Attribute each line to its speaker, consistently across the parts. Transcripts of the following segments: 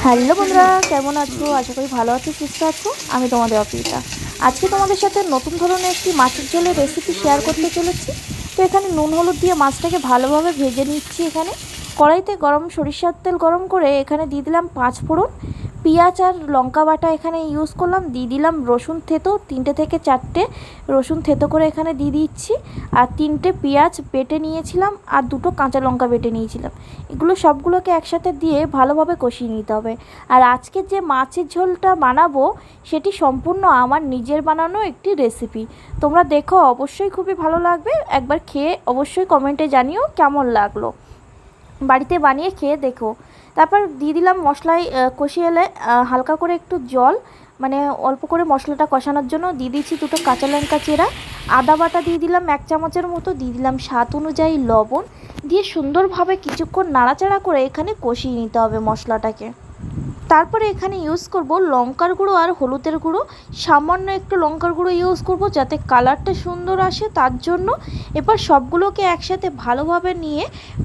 Speaker 1: Hello বন্ধুরা, কেমন আছো? আশা করি ভালো আছো, সুস্থ আছো। আমি তোমাদের অর্পিতা। আজকে তোমাদের সাথে নতুন ধরনের একটি মাছের ঝোলের রেসিপি শেয়ার করতে চলেছি। তো এখানে নুন হলুদ দিয়ে মাছটাকে ভালোভাবে ভেজে নিচ্ছি। এখানে কড়াইতে সরিষার তেল গরম করে এখানে দিয়ে দিলাম 5 ফোড়ন, পেঁয়াজ আর লঙ্কা বাটা এখানে ইউজ করলাম। দিয়ে দিলাম রসুন থেতো, 3টে থেকে 4টে রসুন থেতো করে এখানে দিয়ে দিচ্ছি। আর 3টে পেঁয়াজ বেটে নিয়েছিলাম আর 2টো কাঁচা লঙ্কা বেটে নিয়েছিলাম। এগুলো সবগুলোকে একসাথে দিয়ে ভালোভাবে কষিয়ে নিতে হবে। আর আজকে যে মাছের ঝোলটা বানাবো সেটি সম্পূর্ণ আমার নিজের বানানো একটি রেসিপি। তোমরা দেখো, অবশ্যই খুবই ভালো লাগবে। একবার খেয়ে অবশ্যই কমেন্টে জানিও কেমন লাগলো। বাড়িতে বানিয়ে খেয়ে দেখো। তারপর দিয়ে দিলাম মশলায় কষিয়ে এলে হালকা করে একটু জল, মানে অল্প করে মশলাটা কষানোর জন্য দিয়ে দিচ্ছি 2টো কাঁচা লঙ্কা চেরা, আদা বাটা দিয়ে দিলাম 1 চামচের মতো, দিয়ে দিলাম স্বাদ অনুযায়ী লবণ, দিয়ে সুন্দরভাবে কিছুক্ষণ নাড়াচাড়া করে এখানে কষিয়ে নিতে হবে মশলাটাকে। তারপরে এখানে ইউজ করব লঙ্কার গুঁড়ো আর হলুদের গুঁড়ো, সামান্য একটু লঙ্কার গুঁড়ো ইউজ করব যাতে কালারটা সুন্দর আসে তার জন্য। এবার সবগুলোকে একসাথে ভালোভাবে নিয়ে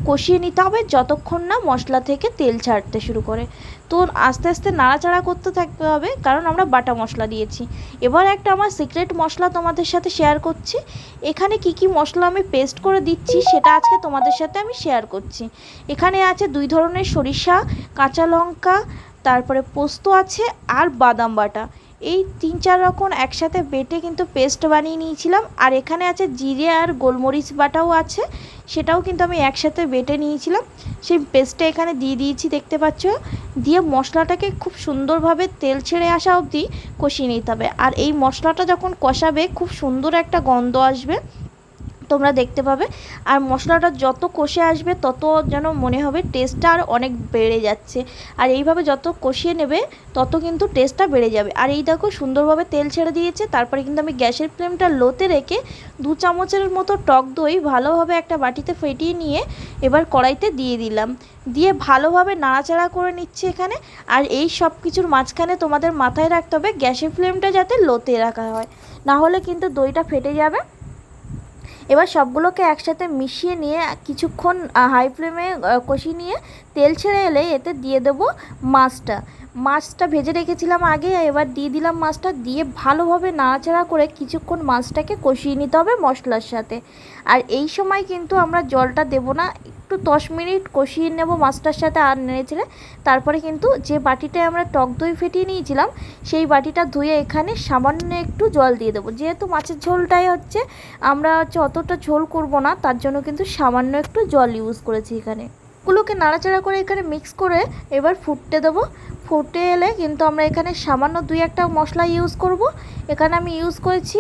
Speaker 1: কষিয়ে নিতে হবে যতক্ষণ না মশলা থেকে তেল ছাড়তে শুরু করে। তো আস্তে আস্তে নাড়াচাড়া করতে থাকতে হবে, কারণ আমরা বাটা মশলা দিয়েছি। এবার একটা আমার সিক্রেট মশলা তোমাদের সাথে শেয়ার করছি। এখানে কি মশলা আমি পেস্ট করে দিচ্ছি সেটা আজকে তোমাদের সাথে আমি শেয়ার করছি। এখানে আছে 2 ধরনের সরিষা, কাঁচা লঙ্কা, তারপরে পোস্ত আছে আর বাদাম বাটা। এই 3-4 রকম একসাথে বেটে কিন্তু পেস্ট বানিয়ে নিয়েছিলাম। আর এখানে আছে জিরে আর গোলমরিচ বাটাও আছে, সেটাও কিন্তু আমি একসাথে বেটে নিয়েছিলাম। সেই পেস্টটা এখানে দিয়ে দিয়েছি, দেখতে পাচ্ছ। দিয়ে মশলাটাকে খুব সুন্দরভাবে তেল ছেড়ে আসা অবধি কষিয়ে নিতে হবে। আর এই মশলাটা যখন কষাবে খুব সুন্দর একটা গন্ধ আসবে, তোমরা দেখতে পাবে। আর মশলাটা যত কষে আসবে তত যেন মনে হবে টেস্টটা আর অনেক বেড়ে যাচ্ছে। আর এইভাবে যত কষিয়ে নেবে তত কিন্তু টেস্টটা বেড়ে যাবে। আর এই দেখো সুন্দরভাবে তেল ছেড়ে দিয়েছে। তারপরে কিন্তু আমি গ্যাসের ফ্লেমটা লোতে রেখে 2 চামচের মতো টক দই ভালোভাবে একটা বাটিতে ফেটিয়ে নিয়ে এবার কড়াইতে দিয়ে দিলাম। দিয়ে ভালোভাবে নাড়াচাড়া করে নিচ্ছে এখানে। আর এই সব কিছুর মাঝখানে তোমাদের মাথায় রাখতে হবে গ্যাসের ফ্লেমটা যাতে লোতে রাখা হয়, না হলে কিন্তু দইটা ফেটে যাবে। এবার সবগুলোকে একসাথে মিশিয়ে নিয়ে কিছুক্ষণ হাই ফ্লেমে কষিয়ে নিয়ে তেল ছেড়ে এলে এতে দিয়ে দেবো মাছটা ভেজে রেখেছিলাম আগে। এবার দিয়ে দিলাম মাছটা, দিয়ে ভালোভাবে নাড়াচাড়া করে কিছুক্ষণ মাছটাকে কষিয়ে নিতে হবে মশলার সাথে। আর এই সময় কিন্তু আমরা জলটা দেব না, একটু 10 মিনিট কষিয়ে নেব মাছটার সাথে আর নেড়েচেড়ে। তারপরে কিন্তু যে বাটিটায় আমরা টক দই ফেটিয়ে নিয়েছিলাম সেই বাটিটা ধুয়ে এখানে সামান্য একটু জল দিয়ে দেবো। যেহেতু মাছের ঝোলটাই হচ্ছে আমরা অতটা ঝোল করব না, তার জন্য কিন্তু সামান্য একটু জল ইউজ করেছি এখানে। গুলোকে নাড়াচাড়া করে এখানে মিক্স করে এবার ফুটতে দেবো। ফুটে এলে কিন্তু আমরা এখানে সামান্য 2-1টা মশলা ইউজ করব। এখানে আমি ইউজ করেছি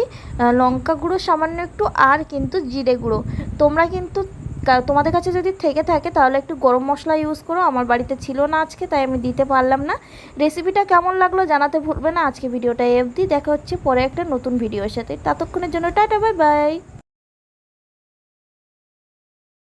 Speaker 1: লঙ্কা গুঁড়ো সামান্য একটু, আর কিন্তু জিরে গুঁড়ো। তোমরা কিন্তু তোমাদের কাছে যদি থেকে থাকে তাহলে একটু গরম মশলা ইউজ করো। আমার বাড়িতে ছিল না আজকে, তাই আমি দিতে পারলাম না। রেসিপিটা কেমন লাগলো জানাতে ভুলবে না। আজকে ভিডিওটা অবধি, দেখা হচ্ছে পরে একটা নতুন ভিডিওর সাথে। ততক্ষণের জন্য টাটা, বাই বাই।